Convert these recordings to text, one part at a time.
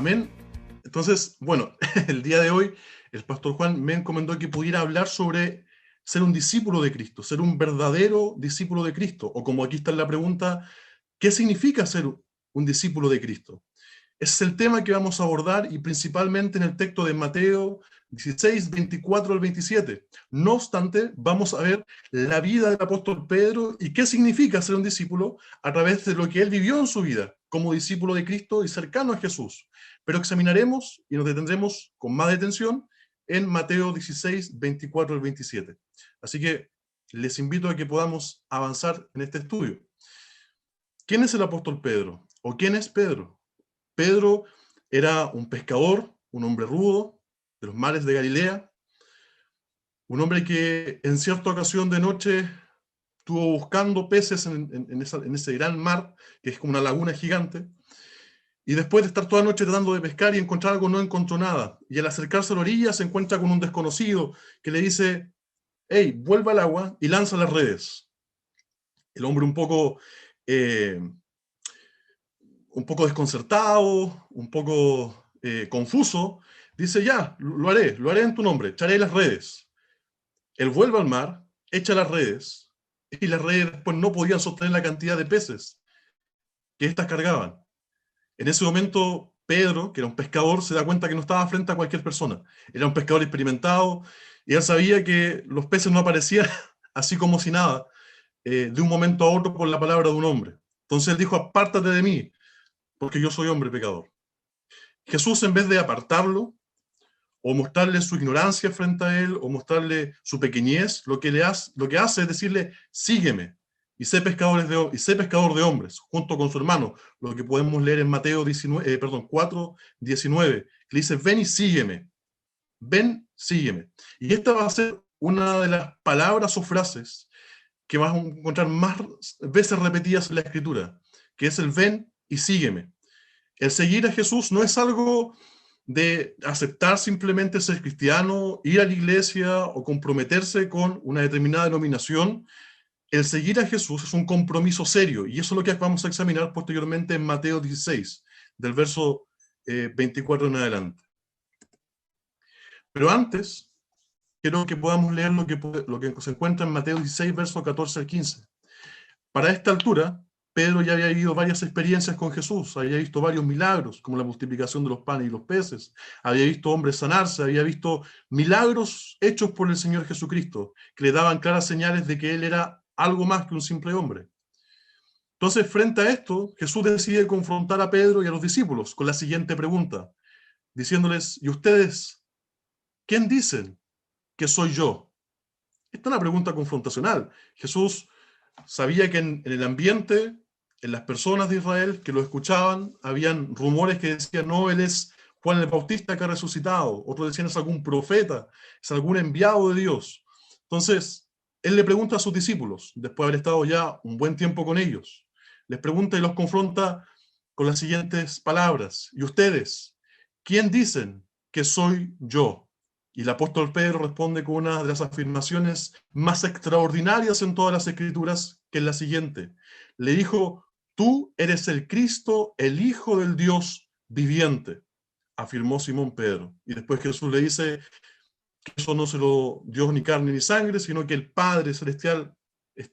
Amén. Entonces, bueno, el día de hoy el pastor Juan me encomendó que pudiera hablar sobre ser un discípulo de Cristo, ser un verdadero discípulo de Cristo, o como aquí está en la pregunta, ¿qué significa ser un discípulo de Cristo? Ese es el tema que vamos a abordar y principalmente en el texto de Mateo 16, 24 al 27. No obstante, vamos a ver la vida del apóstol Pedro y qué significa ser un discípulo a través de lo que él vivió en su vida como discípulo de Cristo y cercano a Jesús. Pero examinaremos y nos detendremos con más detención en Mateo 16, 24 al 27. Así que les invito a que podamos avanzar en este estudio. ¿Quién es el apóstol Pedro? ¿O quién es Pedro? Pedro era un pescador, un hombre rudo, de los mares de Galilea, un hombre que en cierta ocasión de noche estuvo buscando peces en ese gran mar, que es como una laguna gigante, y después de estar toda la noche tratando de pescar y encontrar algo, no encontró nada. Y al acercarse a la orilla se encuentra con un desconocido que le dice, hey, vuelva al agua y lanza las redes. El hombre un poco desconcertado, un poco confuso, dice, ya, lo haré en tu nombre, echaré las redes. Él vuelve al mar, echa las redes, y las redes después no podían sostener la cantidad de peces que éstas cargaban. En ese momento, Pedro, que era un pescador, se da cuenta que no estaba frente a cualquier persona. Era un pescador experimentado, y él sabía que los peces no aparecían así como si nada, de un momento a otro por la palabra de un hombre. Entonces él dijo, apártate de mí, porque yo soy hombre pecador. Jesús, en vez de apartarlo, o mostrarle su ignorancia frente a él, o mostrarle su pequeñez, lo que hace es decirle, sígueme, y sé pescador de hombres, junto con su hermano, lo que podemos leer en Mateo 4, 19, que dice, ven, sígueme. Y esta va a ser una de las palabras o frases que vas a encontrar más veces repetidas en la Escritura, que es el ven y sígueme. El seguir a Jesús no es algo de aceptar simplemente ser cristiano, ir a la iglesia o comprometerse con una determinada denominación. El seguir a Jesús es un compromiso serio, y eso es lo que vamos a examinar posteriormente en Mateo 16, del verso 24 en adelante. Pero antes, quiero que podamos leer lo que se encuentra en Mateo 16, verso 14 al 15. Para esta altura, Pedro ya había vivido varias experiencias con Jesús, había visto varios milagros, como la multiplicación de los panes y los peces, había visto hombres sanarse, había visto milagros hechos por el Señor Jesucristo, que le daban claras señales de que Él era algo más que un simple hombre. Entonces, frente a esto, Jesús decide confrontar a Pedro y a los discípulos con la siguiente pregunta, diciéndoles, ¿y ustedes quién dicen que soy yo? Esta es una pregunta confrontacional. Jesús sabía que en el ambiente, en las personas de Israel que lo escuchaban, habían rumores que decían, no, él es Juan el Bautista que ha resucitado. Otros decían, es algún profeta, es algún enviado de Dios. Entonces, él le pregunta a sus discípulos, después de haber estado ya un buen tiempo con ellos, les pregunta y los confronta con las siguientes palabras. ¿Y ustedes? ¿Quién dicen que soy yo? Y el apóstol Pedro responde con una de las afirmaciones más extraordinarias en todas las Escrituras, que es la siguiente. Le dijo, tú eres el Cristo, el Hijo del Dios viviente, afirmó Simón Pedro. Y después Jesús le dice que eso no se lo dio ni carne ni sangre, sino que el Padre Celestial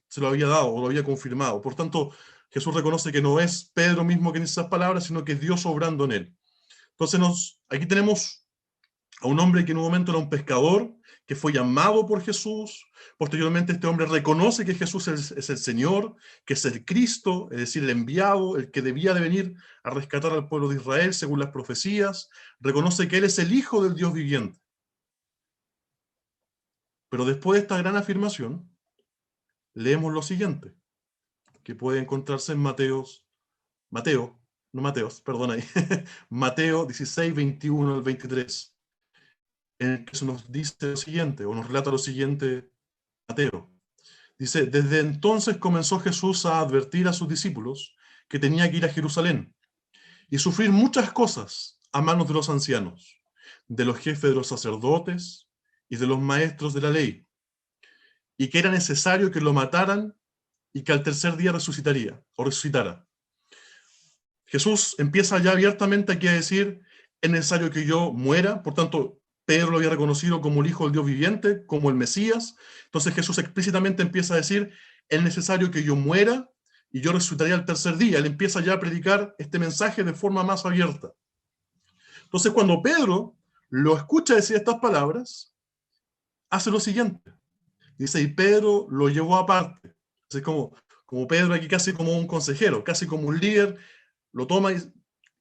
se lo había dado o lo había confirmado. Por tanto, Jesús reconoce que no es Pedro mismo que dice esas palabras, sino que es Dios obrando en él. Entonces, aquí tenemos a un hombre que en un momento era un pescador, que fue llamado por Jesús. Posteriormente este hombre reconoce que Jesús es el Señor, que es el Cristo, es decir, el enviado, el que debía de venir a rescatar al pueblo de Israel según las profecías. Reconoce que Él es el Hijo del Dios viviente. Pero después de esta gran afirmación, leemos lo siguiente, que puede encontrarse en Mateo, Mateo 16, 21 al 23. En el que se nos dice lo siguiente, o nos relata lo siguiente Mateo. Dice, desde entonces comenzó Jesús a advertir a sus discípulos que tenía que ir a Jerusalén y sufrir muchas cosas a manos de los ancianos, de los jefes de los sacerdotes y de los maestros de la ley, y que era necesario que lo mataran y que al tercer día resucitara. Jesús empieza ya abiertamente aquí a decir es necesario que yo muera, por tanto, Pedro lo había reconocido como el Hijo del Dios viviente, como el Mesías. Entonces Jesús explícitamente empieza a decir, es necesario que yo muera y yo resucitaré al tercer día. Él empieza ya a predicar este mensaje de forma más abierta. Entonces cuando Pedro lo escucha decir estas palabras, hace lo siguiente. Dice, y Pedro lo llevó aparte. Así como Pedro aquí casi como un consejero, casi como un líder, lo toma y dice,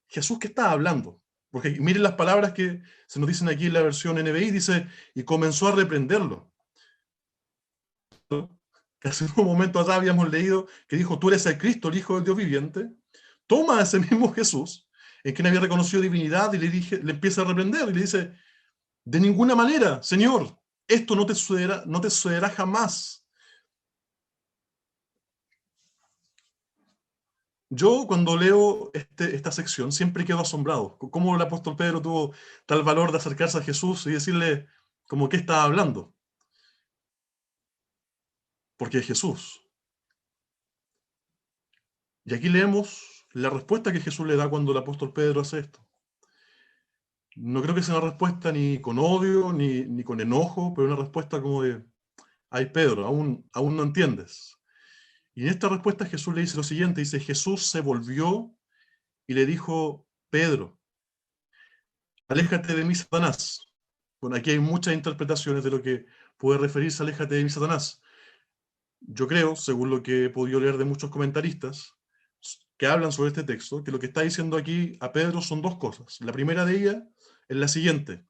Jesús, ¿qué está hablando? Porque miren las palabras que se nos dicen aquí en la versión NBI, dice, y comenzó a reprenderlo. Que hace un momento atrás habíamos leído que dijo, tú eres el Cristo, el Hijo del Dios viviente. Toma a ese mismo Jesús, en quien había reconocido divinidad, y le empieza a reprender, y le dice, de ninguna manera, Señor, esto no te sucederá jamás. Yo cuando leo esta sección siempre quedo asombrado. ¿Cómo el apóstol Pedro tuvo tal valor de acercarse a Jesús y decirle como que estaba hablando? Porque es Jesús. Y aquí leemos la respuesta que Jesús le da cuando el apóstol Pedro hace esto. No creo que sea una respuesta ni con odio, ni con enojo, pero una respuesta como de, ay Pedro, aún no entiendes. Y en esta respuesta Jesús le dice lo siguiente, dice, Jesús se volvió y le dijo, Pedro, aléjate de mí, Satanás. Bueno, aquí hay muchas interpretaciones de lo que puede referirse a aléjate de mí, Satanás. Yo creo, según lo que he podido leer de muchos comentaristas que hablan sobre este texto, que lo que está diciendo aquí a Pedro son dos cosas. La primera de ellas es la siguiente.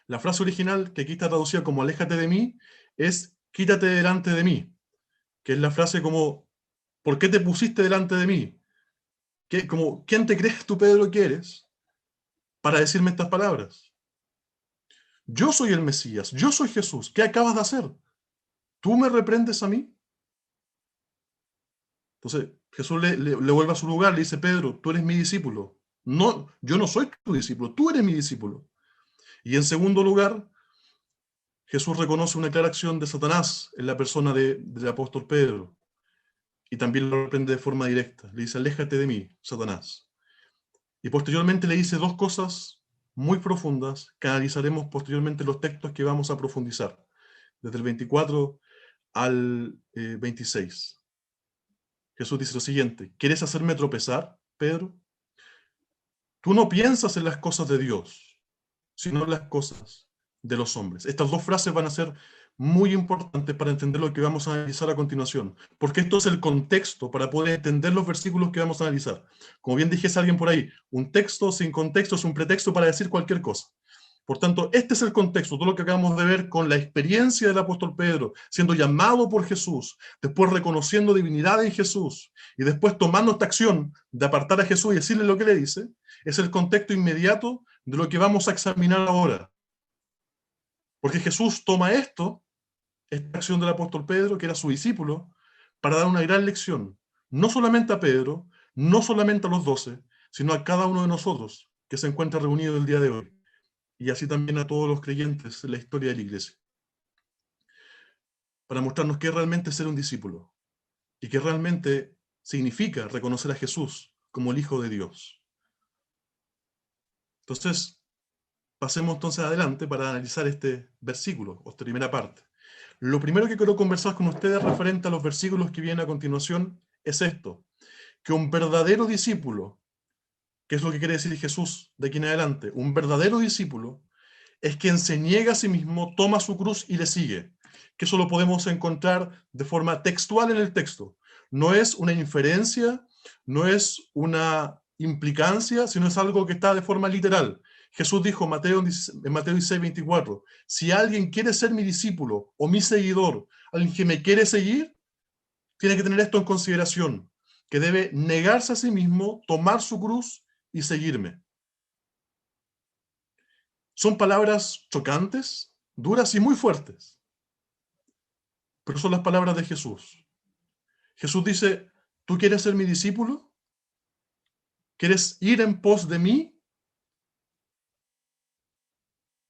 La frase original, que aquí está traducida como aléjate de mí, es quítate delante de mí, que es la frase como, ¿por qué te pusiste delante de mí? Como, ¿quién te crees tú, Pedro, que eres para decirme estas palabras? Yo soy el Mesías, yo soy Jesús, ¿qué acabas de hacer? ¿Tú me reprendes a mí? Entonces Jesús le vuelve a su lugar, le dice, Pedro, tú eres mi discípulo. No, yo no soy tu discípulo, tú eres mi discípulo. Y en segundo lugar, Jesús reconoce una clara acción de Satanás en la persona del apóstol Pedro. Y también lo reprende de forma directa. Le dice, aléjate de mí, Satanás. Y posteriormente le dice dos cosas muy profundas que analizaremos posteriormente en los textos que vamos a profundizar, desde el 24 al 26. Jesús dice lo siguiente, ¿quieres hacerme tropezar, Pedro? Tú no piensas en las cosas de Dios, sino en las cosas de los hombres. Estas dos frases van a ser muy importantes para entender lo que vamos a analizar a continuación, porque esto es el contexto para poder entender los versículos que vamos a analizar. Como bien dijese alguien por ahí, un texto sin contexto es un pretexto para decir cualquier cosa. Por tanto, este es el contexto, todo lo que acabamos de ver con la experiencia del apóstol Pedro, siendo llamado por Jesús, después reconociendo divinidad en Jesús, y después tomando esta acción de apartar a Jesús y decirle lo que le dice, es el contexto inmediato de lo que vamos a examinar ahora. Porque Jesús toma esta acción del apóstol Pedro, que era su discípulo, para dar una gran lección, no solamente a Pedro, no solamente a los 12, sino a cada uno de nosotros que se encuentra reunido el día de hoy, y así también a todos los creyentes en la historia de la iglesia, para mostrarnos qué es realmente ser un discípulo, y qué realmente significa reconocer a Jesús como el Hijo de Dios. Entonces, pasemos entonces adelante para analizar este versículo, o esta primera parte. Lo primero que quiero conversar con ustedes referente a los versículos que vienen a continuación es esto, que un verdadero discípulo, que es lo que quiere decir Jesús de aquí en adelante, un verdadero discípulo es quien se niega a sí mismo, toma su cruz y le sigue, que eso lo podemos encontrar de forma textual en el texto. No es una inferencia, no es una implicancia, sino es algo que está de forma literal. Jesús dijo en Mateo 16, 24, si alguien quiere ser mi discípulo o mi seguidor, alguien que me quiere seguir, tiene que tener esto en consideración, que debe negarse a sí mismo, tomar su cruz y seguirme. Son palabras chocantes, duras y muy fuertes, pero son las palabras de Jesús. Jesús dice, ¿tú quieres ser mi discípulo? ¿Quieres ir en pos de mí?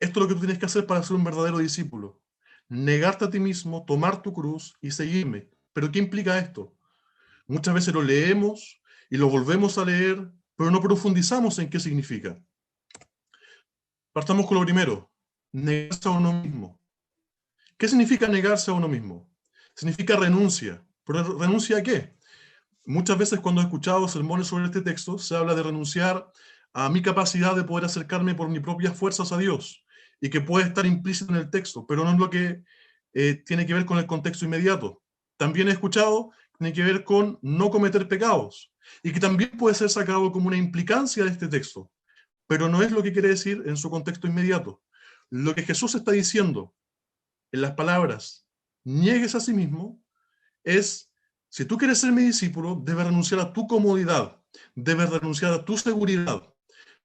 Esto es lo que tú tienes que hacer para ser un verdadero discípulo. Negarte a ti mismo, tomar tu cruz y seguirme. ¿Pero qué implica esto? Muchas veces lo leemos y lo volvemos a leer, pero no profundizamos en qué significa. Partamos con lo primero, negarse a uno mismo. ¿Qué significa negarse a uno mismo? Significa renuncia. ¿Pero renuncia a qué? Muchas veces cuando he escuchado sermones sobre este texto, se habla de renunciar a mi capacidad de poder acercarme por mis propias fuerzas a Dios, y que puede estar implícito en el texto, pero no es lo que tiene que ver con el contexto inmediato. También he escuchado que tiene que ver con no cometer pecados, y que también puede ser sacado como una implicancia de este texto, pero no es lo que quiere decir en su contexto inmediato. Lo que Jesús está diciendo en las palabras, niegues a sí mismo, es, si tú quieres ser mi discípulo, debes renunciar a tu comodidad, debes renunciar a tu seguridad,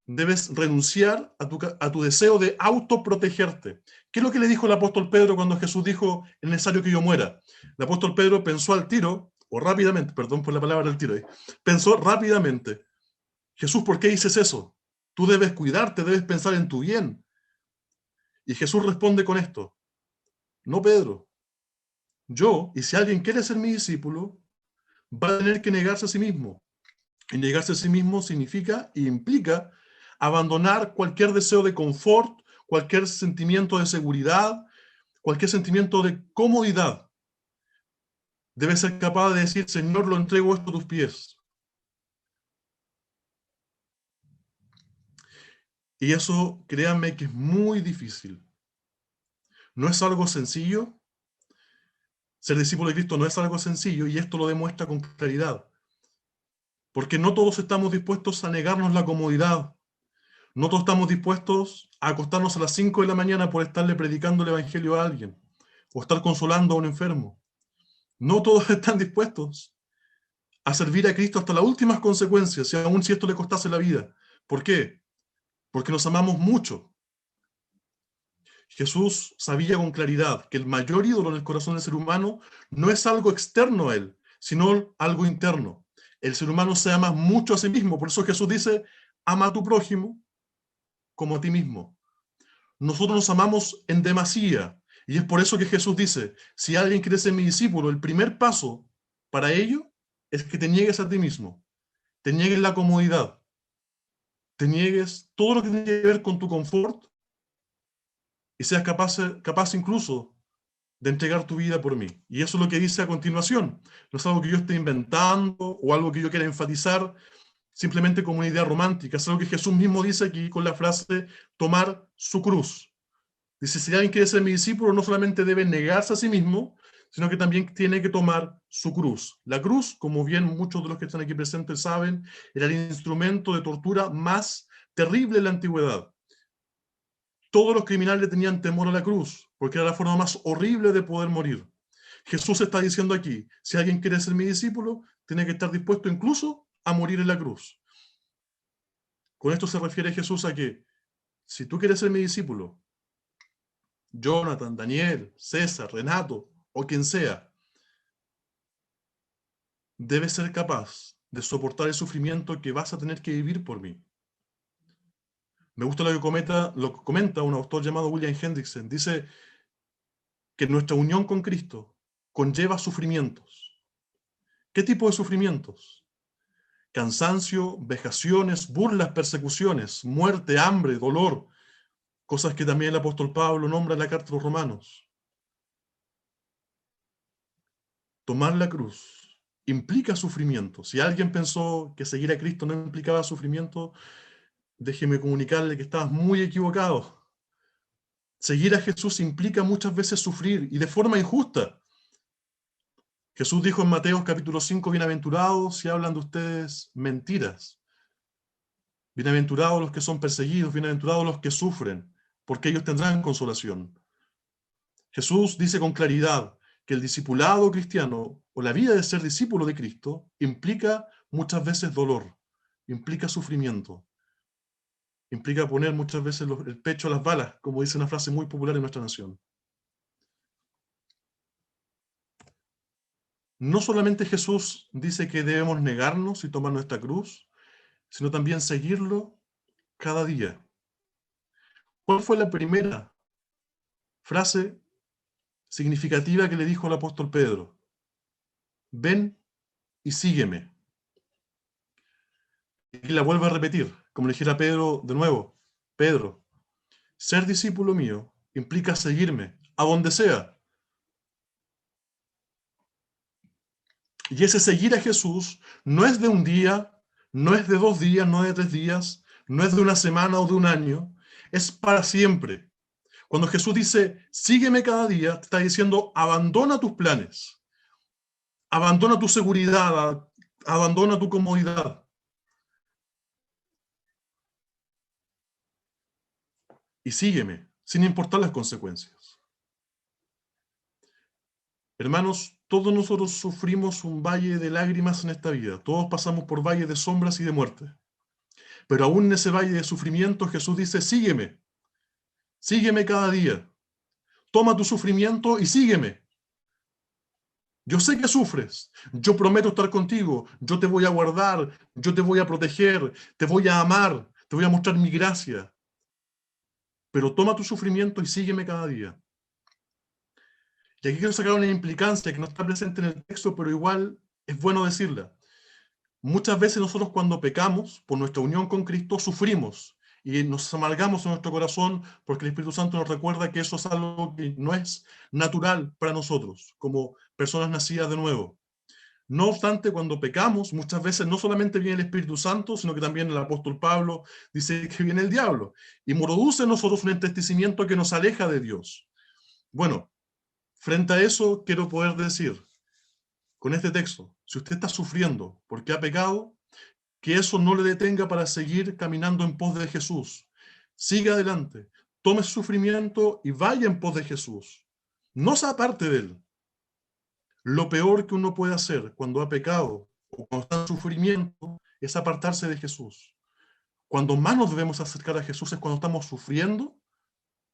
debes renunciar a tu deseo de autoprotegerte. ¿Qué es lo que le dijo el apóstol Pedro cuando Jesús dijo, es necesario que yo muera? El apóstol Pedro pensó al tiro, o rápidamente, perdón por la palabra al tiro, pensó rápidamente, Jesús, ¿por qué dices eso? Tú debes cuidarte, debes pensar en tu bien. Y Jesús responde con esto, no, Pedro, yo, y si alguien quiere ser mi discípulo, va a tener que negarse a sí mismo. Y negarse a sí mismo significa e implica abandonar cualquier deseo de confort, cualquier sentimiento de seguridad, cualquier sentimiento de comodidad. Debe ser capaz de decir, Señor, lo entrego esto a tus pies. Y eso, créanme, que es muy difícil. No es algo sencillo. Ser discípulo de Cristo no es algo sencillo, y esto lo demuestra con claridad. Porque no todos estamos dispuestos a negarnos la comodidad. No todos estamos dispuestos a acostarnos a las 5 de la mañana por estarle predicando el evangelio a alguien o estar consolando a un enfermo. No todos están dispuestos a servir a Cristo hasta las últimas consecuencias, y aun si esto le costase la vida. ¿Por qué? Porque nos amamos mucho. Jesús sabía con claridad que el mayor ídolo en el corazón del ser humano no es algo externo a él, sino algo interno. El ser humano se ama mucho a sí mismo. Por eso Jesús dice, ama a tu prójimo como a ti mismo. Nosotros nos amamos en demasía, y es por eso que Jesús dice, si alguien quiere ser mi discípulo, el primer paso para ello es que te niegues a ti mismo, te niegues la comodidad, te niegues todo lo que tiene que ver con tu confort, y seas capaz incluso de entregar tu vida por mí. Y eso es lo que dice a continuación. No es algo que yo esté inventando o algo que yo quiera enfatizar simplemente como una idea romántica. Es algo que Jesús mismo dice aquí con la frase tomar su cruz. Dice, si alguien quiere ser mi discípulo, no solamente debe negarse a sí mismo, sino que también tiene que tomar su cruz. La cruz, como bien muchos de los que están aquí presentes saben, era el instrumento de tortura más terrible en la antigüedad. Todos los criminales tenían temor a la cruz, porque era la forma más horrible de poder morir. Jesús está diciendo aquí, si alguien quiere ser mi discípulo, tiene que estar dispuesto incluso a morir en la cruz. Con esto se refiere Jesús a que, si tú quieres ser mi discípulo, Jonathan, Daniel, César, Renato o quien sea, debes ser capaz de soportar el sufrimiento que vas a tener que vivir por mí. Me gusta lo que comenta un autor llamado William Hendrickson. Dice que nuestra unión con Cristo conlleva sufrimientos. ¿Qué tipo de sufrimientos? Cansancio, vejaciones, burlas, persecuciones, muerte, hambre, dolor, cosas que también el apóstol Pablo nombra en la carta a los Romanos. Tomar la cruz implica sufrimiento. Si alguien pensó que seguir a Cristo no implicaba sufrimiento, déjeme comunicarle que estabas muy equivocado. Seguir a Jesús implica muchas veces sufrir, y de forma injusta. Jesús dijo en Mateo capítulo 5, bienaventurados si hablan de ustedes mentiras. Bienaventurados los que son perseguidos, bienaventurados los que sufren, porque ellos tendrán consolación. Jesús dice con claridad que el discipulado cristiano o la vida de ser discípulo de Cristo implica muchas veces dolor, implica sufrimiento, implica poner muchas veces el pecho a las balas, como dice una frase muy popular en nuestra nación. No solamente Jesús dice que debemos negarnos y tomar nuestra cruz, sino también seguirlo cada día. ¿Cuál fue la primera frase significativa que le dijo el apóstol Pedro? Ven y sígueme. Y la vuelvo a repetir, como le dijera a Pedro de nuevo, Pedro, Ser discípulo mío implica seguirme a donde sea. Y ese seguir a Jesús no es de un día, no es de 2 días, no es de 3 días, no es de una semana o de un año, es para siempre. Cuando Jesús dice, sígueme cada día, te está diciendo, abandona tus planes, abandona tu seguridad, abandona tu comodidad y sígueme, sin importar las consecuencias. Hermanos, todos nosotros sufrimos un valle de lágrimas en esta vida, todos pasamos por valles de sombras y de muerte, pero aún en ese valle de sufrimiento Jesús dice, sígueme, sígueme cada día, toma tu sufrimiento y sígueme. Yo sé que sufres, yo prometo estar contigo, yo te voy a guardar, yo te voy a proteger, te voy a amar, te voy a mostrar mi gracia. Pero toma tu sufrimiento y sígueme cada día. Y aquí quiero sacar una implicancia que no está presente en el texto, pero igual es bueno decirla. Muchas veces nosotros cuando pecamos por nuestra unión con Cristo sufrimos y nos amargamos en nuestro corazón porque el Espíritu Santo nos recuerda que eso es algo que no es natural para nosotros como personas nacidas de nuevo. No obstante, cuando pecamos, muchas veces no solamente viene el Espíritu Santo, sino que también el apóstol Pablo dice que viene el diablo y produce en nosotros un entristecimiento que nos aleja de Dios. Bueno, frente a eso quiero poder decir con este texto, si usted está sufriendo porque ha pecado, que eso no le detenga para seguir caminando en pos de Jesús. Siga adelante, tome su sufrimiento y vaya en pos de Jesús. No se aparte de él. Lo peor que uno puede hacer cuando ha pecado o cuando está en sufrimiento es apartarse de Jesús. Cuando más nos debemos acercar a Jesús es cuando estamos sufriendo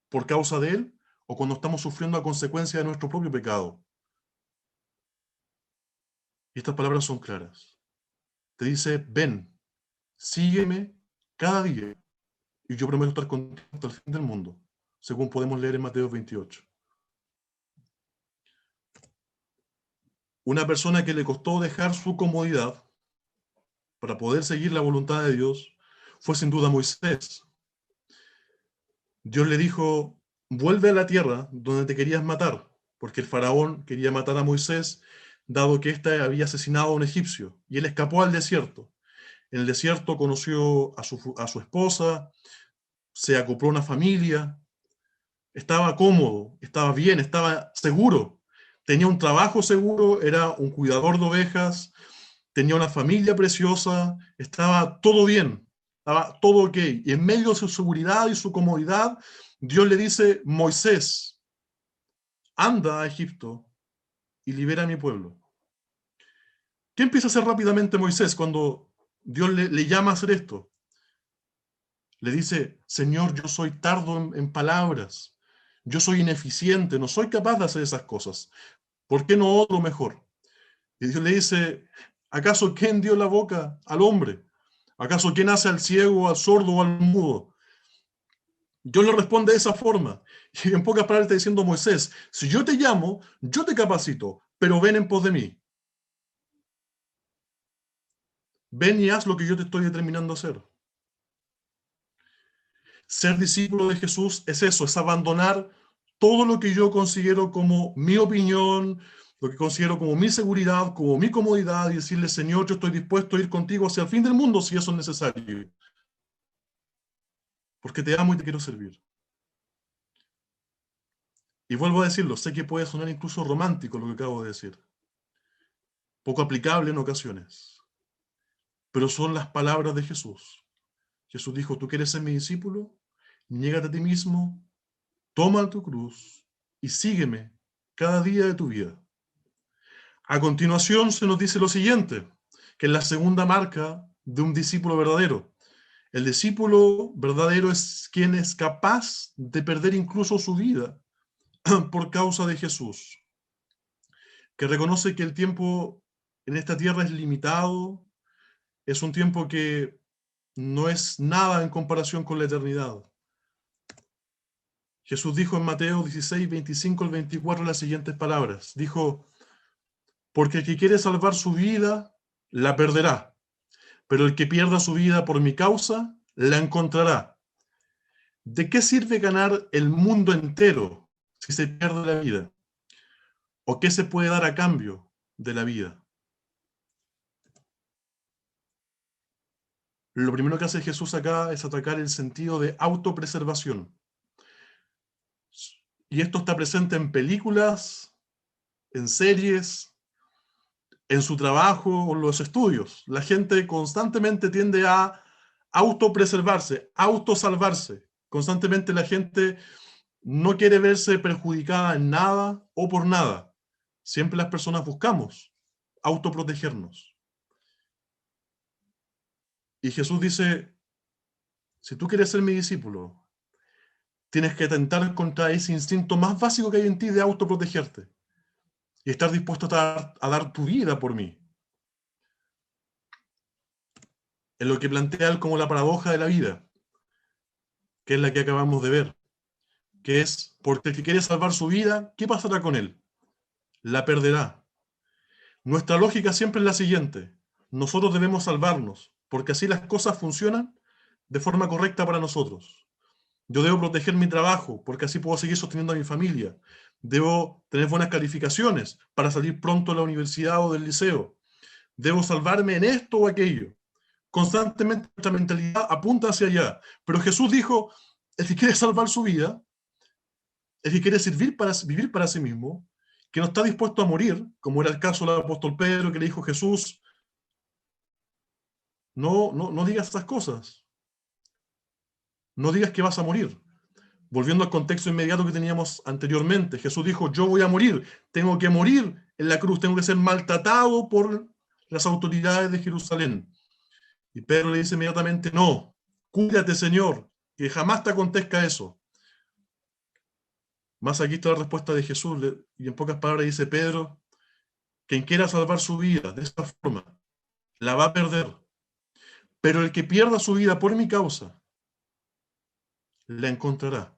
por causa de Él o cuando estamos sufriendo a consecuencia de nuestro propio pecado. Y estas palabras son claras. Te dice, ven, sígueme cada día y yo prometo estar contigo hasta el fin del mundo, según podemos leer en Mateo 28. Una persona que le costó dejar su comodidad para poder seguir la voluntad de Dios fue sin duda Moisés. Dios le dijo, vuelve a la tierra donde te querías matar, porque el faraón quería matar a Moisés, dado que éste había asesinado a un egipcio, y él escapó al desierto. En el desierto conoció a su esposa, se acopló a una familia, estaba cómodo, estaba bien, estaba seguro, tenía un trabajo seguro, era un cuidador de ovejas, tenía una familia preciosa, estaba todo bien, estaba todo ok. Y en medio de su seguridad y su comodidad, Dios le dice, Moisés, anda a Egipto y libera a mi pueblo. ¿Qué empieza a hacer rápidamente Moisés cuando Dios le llama a hacer esto? Le dice, Señor, yo soy tardo en palabras, yo soy ineficiente, no soy capaz de hacer esas cosas. ¿Por qué no otro mejor? Y Dios le dice, ¿acaso quién dio la boca al hombre? ¿Acaso quién hace al ciego, al sordo o al mudo? Dios le responde de esa forma. Y en pocas palabras está diciendo Moisés, si yo te llamo, yo te capacito, pero ven en pos de mí. Ven y haz lo que yo te estoy determinando a hacer. Ser discípulo de Jesús es eso, es abandonar todo lo que yo considero como mi opinión, lo que considero como mi seguridad, como mi comodidad, y decirle, Señor, yo estoy dispuesto a ir contigo hacia el fin del mundo si eso es necesario. Porque te amo y te quiero servir. Y vuelvo a decirlo, sé que puede sonar incluso romántico lo que acabo de decir, poco aplicable en ocasiones, pero son las palabras de Jesús. Jesús dijo, ¿tú quieres ser mi discípulo? Niégate a ti mismo, toma tu cruz y sígueme cada día de tu vida. A continuación se nos dice lo siguiente, que es la segunda marca de un discípulo verdadero. El discípulo verdadero es quien es capaz de perder incluso su vida por causa de Jesús, que reconoce que el tiempo en esta tierra es limitado, es un tiempo que no es nada en comparación con la eternidad. Jesús dijo en Mateo 16, 25 al 24 las siguientes palabras. Dijo, porque el que quiere salvar su vida, la perderá, pero el que pierda su vida por mi causa, la encontrará. ¿De qué sirve ganar el mundo entero si se pierde la vida? ¿O qué se puede dar a cambio de la vida? Lo primero que hace Jesús acá es atacar el sentido de autopreservación. Y esto está presente en películas, en series, en su trabajo o en los estudios. La gente constantemente tiende a autopreservarse, autosalvarse. Constantemente la gente no quiere verse perjudicada en nada o por nada. Siempre las personas buscamos autoprotegernos. Y Jesús dice, si tú quieres ser mi discípulo, tienes que atentar contra ese instinto más básico que hay en ti de autoprotegerte y estar dispuesto a dar tu vida por mí. En lo que plantea él como la paradoja de la vida, que es la que acabamos de ver, que es, porque el que quiere salvar su vida, ¿qué pasará con él? La perderá. Nuestra lógica siempre es la siguiente: nosotros debemos salvarnos, porque así las cosas funcionan de forma correcta para nosotros. Yo debo proteger mi trabajo, porque así puedo seguir sosteniendo a mi familia. Debo tener buenas calificaciones para salir pronto de la universidad o del liceo. Debo salvarme en esto o aquello. Constantemente nuestra mentalidad apunta hacia allá. Pero Jesús dijo, el que quiere salvar su vida, el que quiere vivir para sí mismo, que no está dispuesto a morir, como era el caso del apóstol Pedro, que le dijo Jesús, no digas estas cosas. No digas que vas a morir. Volviendo al contexto inmediato que teníamos anteriormente, Jesús dijo, yo voy a morir, tengo que morir en la cruz, tengo que ser maltratado por las autoridades de Jerusalén. Y Pedro le dice inmediatamente, no, cuídate, Señor, que jamás te acontezca eso. Más aquí está la respuesta de Jesús, y en pocas palabras dice Pedro, quien quiera salvar su vida de esta forma, la va a perder. Pero el que pierda su vida por mi causa, la encontrará.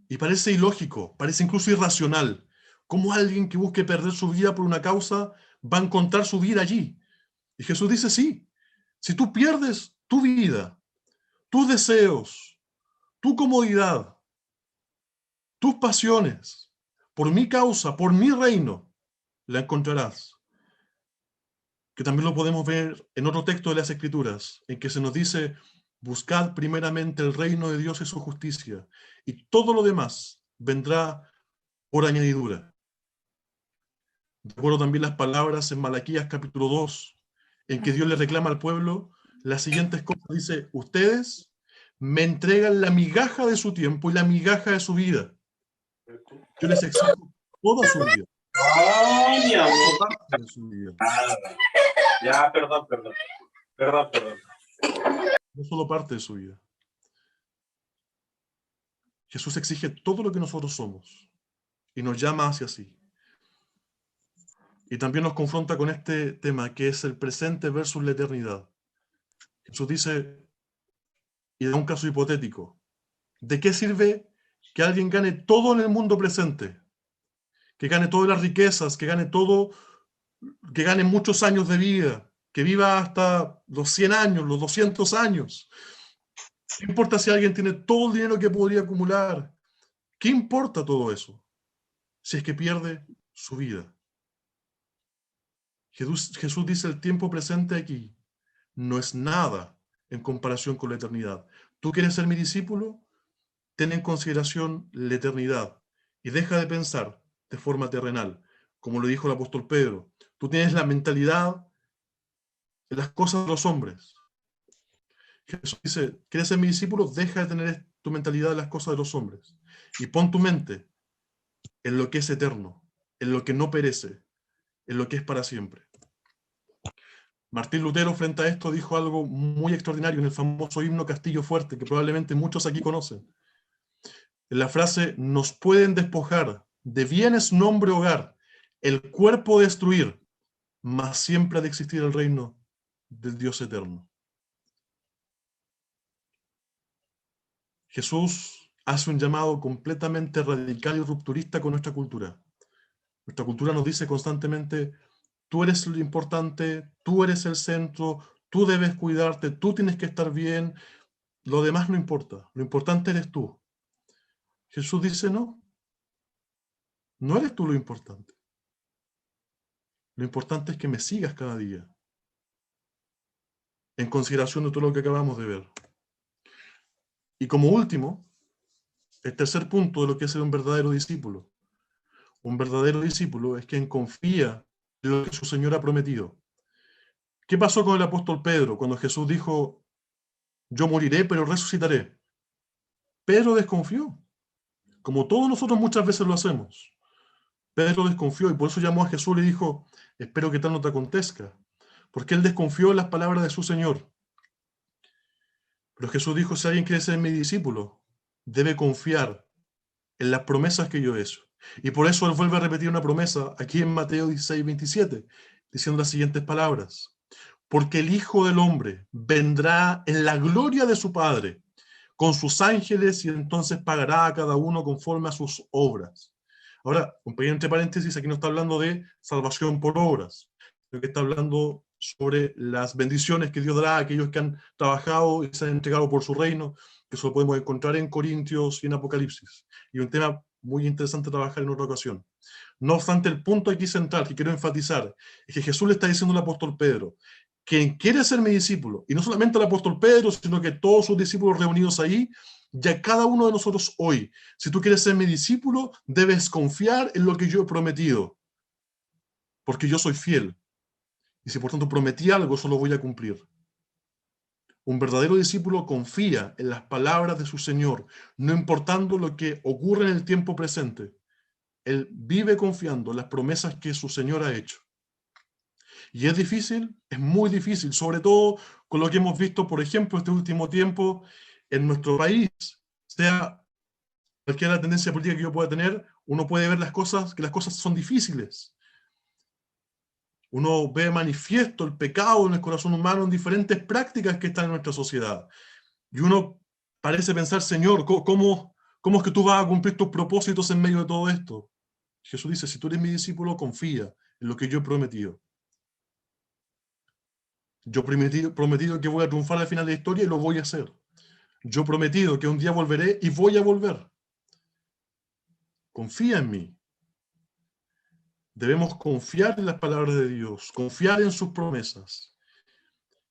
Y parece ilógico, parece incluso irracional. ¿Cómo alguien que busque perder su vida por una causa va a encontrar su vida allí? Y Jesús dice, sí, si tú pierdes tu vida, tus deseos, tu comodidad, tus pasiones, por mi causa, por mi reino, la encontrarás. Que también lo podemos ver en otro texto de las Escrituras, en que se nos dice, buscad primeramente el reino de Dios y su justicia, y todo lo demás vendrá por añadidura. Recuerdo también las palabras en Malaquías capítulo 2, en que Dios le reclama al pueblo las siguientes cosas. Dice, ustedes me entregan la migaja de su tiempo y la migaja de su vida. Yo les exijo toda su vida. Ay, mi amor. Parte de su vida. Ya, perdón. No solo parte de su vida. Jesús exige todo lo que nosotros somos y nos llama hacia sí. Y también nos confronta con este tema que es el presente versus la eternidad. Jesús dice, y da un caso hipotético, ¿de qué sirve que alguien gane todo en el mundo presente? Que gane todas las riquezas, que gane todo, que gane muchos años de vida, que viva hasta los 100 años, los 200 años. ¿Qué importa si alguien tiene todo el dinero que podría acumular? ¿Qué importa todo eso si es que pierde su vida? Jesús dice, el tiempo presente aquí no es nada en comparación con la eternidad. ¿Tú quieres ser mi discípulo? Ten en consideración la eternidad y deja de pensar de forma terrenal. Como lo dijo el apóstol Pedro, tú tienes la mentalidad de las cosas de los hombres. Jesús dice, ¿quieres ser mi discípulo? Deja de tener tu mentalidad de las cosas de los hombres y pon tu mente en lo que es eterno, en lo que no perece, en lo que es para siempre. Martín Lutero, frente a esto, dijo algo muy extraordinario en el famoso himno Castillo Fuerte, que probablemente muchos aquí conocen. En la frase, nos pueden despojar de bienes, nombre, hogar, el cuerpo destruir, mas siempre ha de existir el reino del Dios eterno. Jesús hace un llamado completamente radical y rupturista con nuestra cultura. Nuestra cultura nos dice constantemente, tú eres lo importante, tú eres el centro, tú debes cuidarte, tú tienes que estar bien. lo demás no importa, lo importante eres tú. Jesús dice, no, no eres tú lo importante. Lo importante es que me sigas cada día, en consideración de todo lo que acabamos de ver. Y como último, el tercer punto de lo que es ser un verdadero discípulo. Un verdadero discípulo es quien confía en lo que su Señor ha prometido. ¿Qué pasó con el apóstol Pedro cuando Jesús dijo, yo moriré, pero resucitaré? Pedro desconfió, como todos nosotros muchas veces lo hacemos. Pedro desconfió y por eso llamó a Jesús y le dijo, espero que tal no te acontezca, porque él desconfió en las palabras de su Señor. Pero Jesús dijo, si alguien quiere ser mi discípulo, debe confiar en las promesas que yo he hecho. Y por eso él vuelve a repetir una promesa aquí en Mateo 16, 27, diciendo las siguientes palabras. Porque el Hijo del Hombre vendrá en la gloria de su Padre, con sus ángeles, y entonces pagará a cada uno conforme a sus obras. Ahora, un pequeño entre paréntesis, aquí no está hablando de salvación por obras, sino que está hablando sobre las bendiciones que Dios dará a aquellos que han trabajado y se han entregado por su reino, que eso lo podemos encontrar en Corintios y en Apocalipsis. Y un tema muy interesante trabajar en otra ocasión. No obstante, el punto aquí central que quiero enfatizar es que Jesús le está diciendo al apóstol Pedro, quien quiere ser mi discípulo, y no solamente al apóstol Pedro, sino que todos sus discípulos reunidos ahí, ya cada uno de nosotros hoy, si tú quieres ser mi discípulo, debes confiar en lo que yo he prometido, porque yo soy fiel. Y si por tanto prometí algo, eso lo voy a cumplir. Un verdadero discípulo confía en las palabras de su Señor, no importando lo que ocurre en el tiempo presente. Él vive confiando en las promesas que su Señor ha hecho. Y es difícil, es muy difícil, sobre todo con lo que hemos visto, por ejemplo, este último tiempo en nuestro país, sea cualquier tendencia política que yo pueda tener, uno puede ver las cosas, que las cosas son difíciles. Uno ve manifiesto el pecado en el corazón humano en diferentes prácticas que están en nuestra sociedad. Y uno parece pensar, Señor, ¿cómo es que tú vas a cumplir tus propósitos en medio de todo esto? Jesús dice, si tú eres mi discípulo, confía en lo que yo he prometido. Yo he prometido que voy a triunfar al final de la historia y lo voy a hacer. Yo he prometido que un día volveré y voy a volver. Confía en mí. Debemos confiar en las palabras de Dios, confiar en sus promesas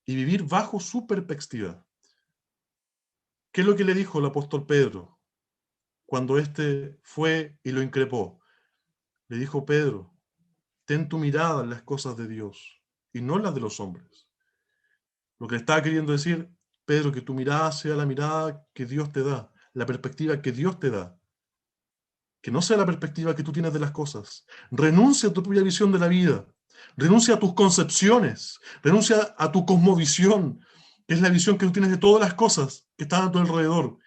y vivir bajo su perspectiva. ¿Qué es lo que le dijo el apóstol Pedro cuando éste fue y lo increpó? Le dijo, Pedro, ten tu mirada en las cosas de Dios y no en las de los hombres. Lo que le estaba queriendo decir, Pedro, que tu mirada sea la mirada que Dios te da, la perspectiva que Dios te da. Que no sea la perspectiva que tú tienes de las cosas. Renuncia a tu propia visión de la vida. Renuncia a tus concepciones. Renuncia a tu cosmovisión, que es la visión que tú tienes de todas las cosas que están a tu alrededor.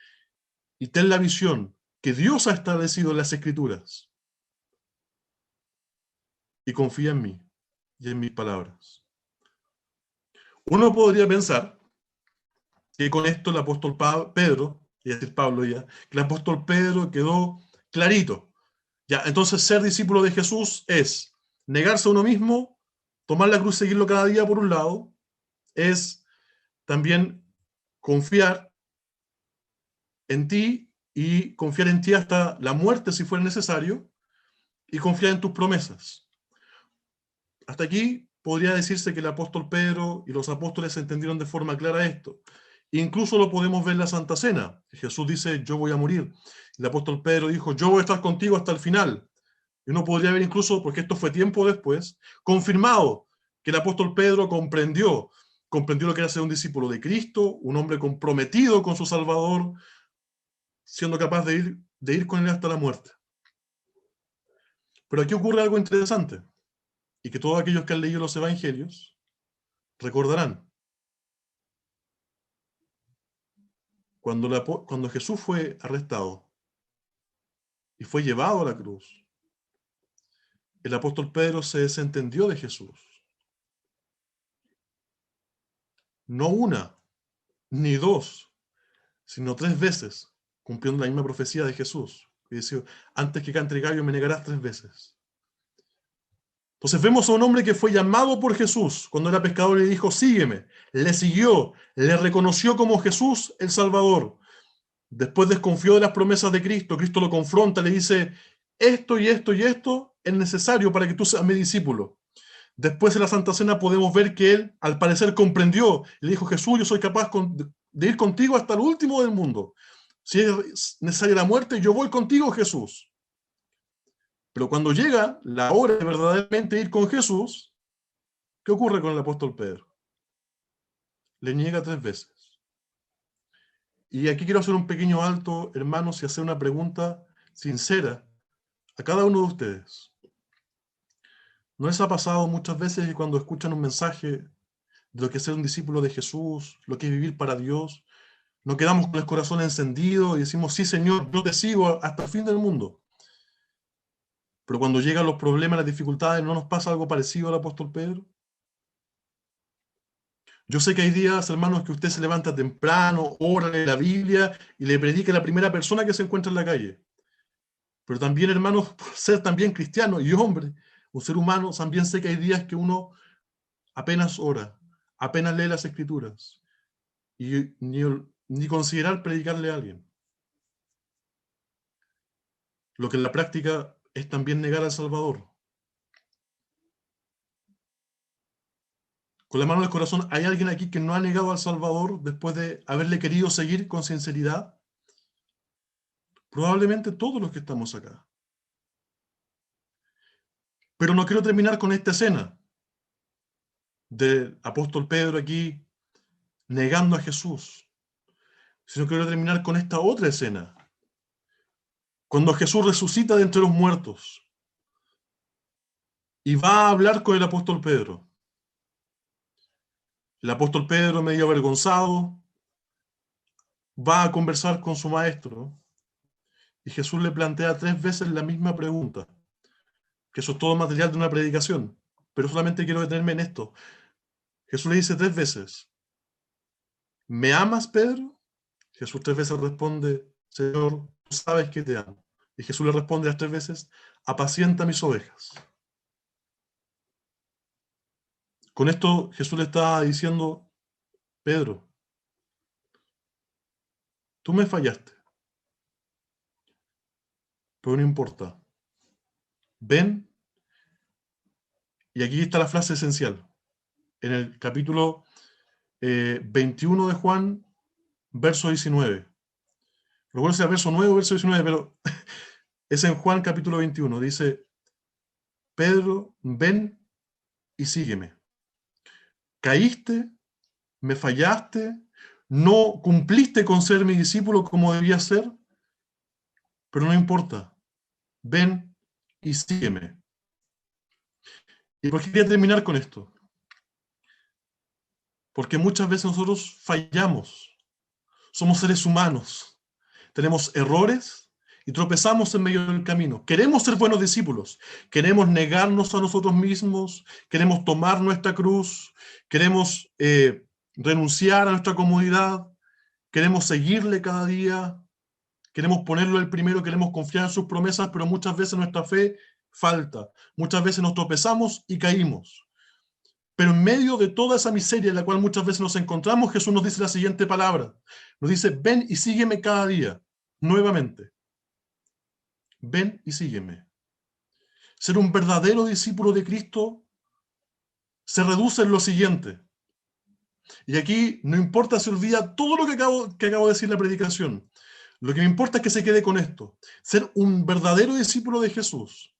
Y ten la visión que Dios ha establecido en las Escrituras. Y confía en mí y en mis palabras. Uno podría pensar que con esto el apóstol Pedro, y es decir, Pablo ya, que el apóstol Pedro quedó clarito. Ya, entonces ser discípulo de Jesús es negarse a uno mismo, tomar la cruz, seguirlo cada día por un lado, es también confiar en ti y confiar en ti hasta la muerte si fuera necesario y confiar en tus promesas. Hasta aquí podría decirse que el apóstol Pedro y los apóstoles entendieron de forma clara esto. Incluso lo podemos ver en la Santa Cena. Jesús dice, yo voy a morir. El apóstol Pedro dijo, yo voy a estar contigo hasta el final. Y uno podría ver incluso, porque esto fue tiempo después, confirmado que el apóstol Pedro comprendió lo que era ser un discípulo de Cristo, un hombre comprometido con su Salvador, siendo capaz de ir con él hasta la muerte. Pero aquí ocurre algo interesante, y que todos aquellos que han leído los evangelios recordarán. Cuando Jesús fue arrestado y fue llevado a la cruz, el apóstol Pedro se desentendió de Jesús. No una, ni dos, sino 3 veces, cumpliendo la misma profecía de Jesús, que decía, antes que cante el gallo me negarás 3 veces. Entonces vemos a un hombre que fue llamado por Jesús cuando era pescador y le dijo, sígueme. Le siguió, le reconoció como Jesús el Salvador. Después desconfió de las promesas de Cristo. Cristo lo confronta, le dice, esto y esto y esto es necesario para que tú seas mi discípulo. Después de la Santa Cena podemos ver que él, al parecer, comprendió. Le dijo, Jesús, yo soy capaz de ir contigo hasta el último del mundo. Si es necesaria la muerte, yo voy contigo, Jesús. Pero cuando llega la hora de verdaderamente ir con Jesús, ¿qué ocurre con el apóstol Pedro? Le niega 3 veces. Y aquí quiero hacer un pequeño alto, hermanos, y hacer una pregunta sincera a cada uno de ustedes. ¿No les ha pasado muchas veces que cuando escuchan un mensaje de lo que es ser un discípulo de Jesús, lo que es vivir para Dios, nos quedamos con el corazón encendido y decimos, sí, Señor, yo te sigo hasta el fin del mundo? Pero cuando llegan los problemas, las dificultades, ¿no nos pasa algo parecido al apóstol Pedro? Yo sé que hay días, hermanos, que usted se levanta temprano, ora en la Biblia y le predica a la primera persona que se encuentra en la calle. Pero también, hermanos, por ser también cristiano y hombre, un ser humano, también sé que hay días que uno apenas ora, apenas lee las Escrituras y ni considerar predicarle a alguien. Lo que en la práctica es también negar al Salvador. Con la mano en el corazón, ¿hay alguien aquí que no ha negado al Salvador después de haberle querido seguir con sinceridad? Probablemente todos los que estamos acá. Pero no quiero terminar con esta escena del apóstol Pedro aquí negando a Jesús, sino quiero terminar con esta otra escena. Cuando Jesús resucita de entre los muertos y va a hablar con el apóstol Pedro. El apóstol Pedro, medio avergonzado, va a conversar con su maestro y Jesús le plantea 3 veces la misma pregunta, que eso es todo material de una predicación, pero solamente quiero detenerme en esto. Jesús le dice 3 veces, ¿me amas, Pedro? Jesús 3 veces responde, Señor, tú sabes que te amo. Y Jesús le responde las 3 veces, apacienta mis ovejas. Con esto Jesús le está diciendo, Pedro, tú me fallaste, pero no importa. Ven, y aquí está la frase esencial. En el capítulo 21 de Juan, verso 19. Recuerdo si es verso 9 o verso 19, pero es en Juan capítulo 21. Dice, Pedro, ven y sígueme. Caíste, me fallaste, no cumpliste con ser mi discípulo como debía ser, pero no importa. Ven y sígueme. ¿Y por qué quería terminar con esto? Porque muchas veces nosotros fallamos. Somos seres humanos. Tenemos errores y tropezamos en medio del camino. Queremos ser buenos discípulos. Queremos negarnos a nosotros mismos. Queremos tomar nuestra cruz. Queremos renunciar a nuestra comodidad. Queremos seguirle cada día. Queremos ponerlo el primero. Queremos confiar en sus promesas, pero muchas veces nuestra fe falta. Muchas veces nos tropezamos y caímos. Pero en medio de toda esa miseria en la cual muchas veces nos encontramos, Jesús nos dice la siguiente palabra. Nos dice, ven y sígueme cada día, nuevamente. Ven y sígueme. Ser un verdadero discípulo de Cristo se reduce en lo siguiente. Y aquí no importa si olvida todo lo que acabo de decir en la predicación. Lo que me importa es que se quede con esto. Ser un verdadero discípulo de Jesús.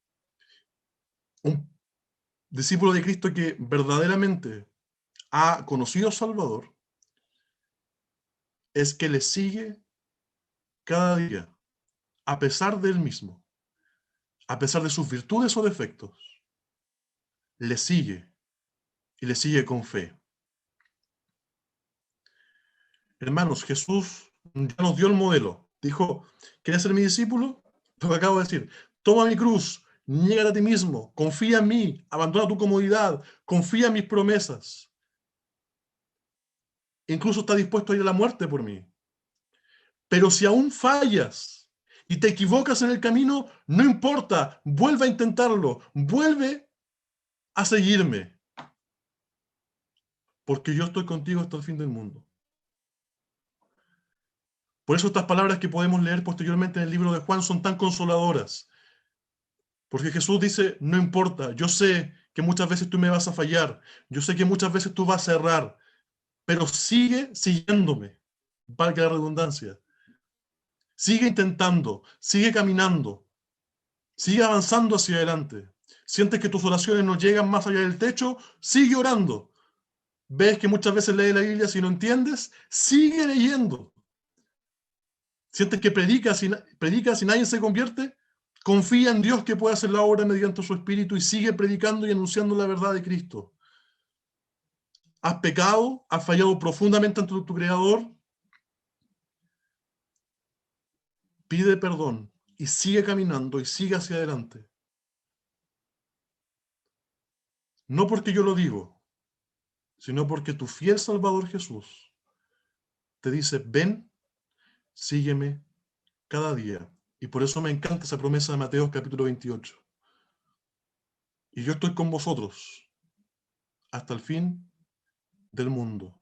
Un discípulo de Cristo que verdaderamente ha conocido al Salvador, es que le sigue cada día, a pesar de él mismo, a pesar de sus virtudes o defectos, le sigue y le sigue con fe. Hermanos, Jesús ya nos dio el modelo. Dijo, ¿quieres ser mi discípulo? Lo que acabo de decir. Toma mi cruz, niégate a ti mismo, confía en mí, abandona tu comodidad, confía en mis promesas. Incluso está dispuesto a ir a la muerte por mí. Pero si aún fallas y te equivocas en el camino, no importa, vuelve a intentarlo, vuelve a seguirme, porque yo estoy contigo hasta el fin del mundo. Por eso estas palabras que podemos leer posteriormente en el libro de Juan son tan consoladoras. Porque Jesús dice, no importa, yo sé que muchas veces tú me vas a fallar, yo sé que muchas veces tú vas a errar, pero sigue siguiéndome, valga la redundancia. Sigue intentando, sigue caminando, sigue avanzando hacia adelante. Sientes que tus oraciones no llegan más allá del techo, sigue orando. Ves que muchas veces lees la Biblia si no entiendes, sigue leyendo. Sientes que predicas y nadie se convierte, confía en Dios que puede hacer la obra mediante su Espíritu y sigue predicando y anunciando la verdad de Cristo. Has pecado, has fallado profundamente ante tu Creador, pide perdón y sigue caminando y sigue hacia adelante. No porque yo lo digo, sino porque tu fiel Salvador Jesús te dice, ven, sígueme cada día. Y por eso me encanta esa promesa de Mateo capítulo 28. Y yo estoy con vosotros hasta el fin del mundo.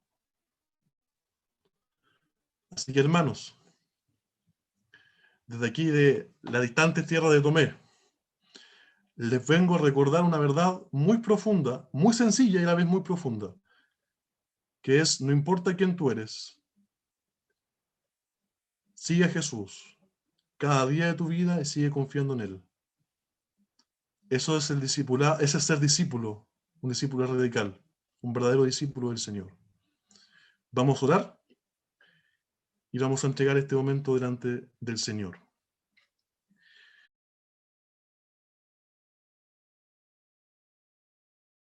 Así que, hermanos, desde aquí de la distante tierra de Tomé, les vengo a recordar una verdad muy profunda, muy sencilla y a la vez muy profunda, que es, no importa quién tú eres, sigue a Jesús cada día de tu vida y sigue confiando en Él. Eso es el discipulado, ese es ser discípulo, un discípulo radical, un verdadero discípulo del Señor. Vamos a orar y vamos a entregar este momento delante del Señor.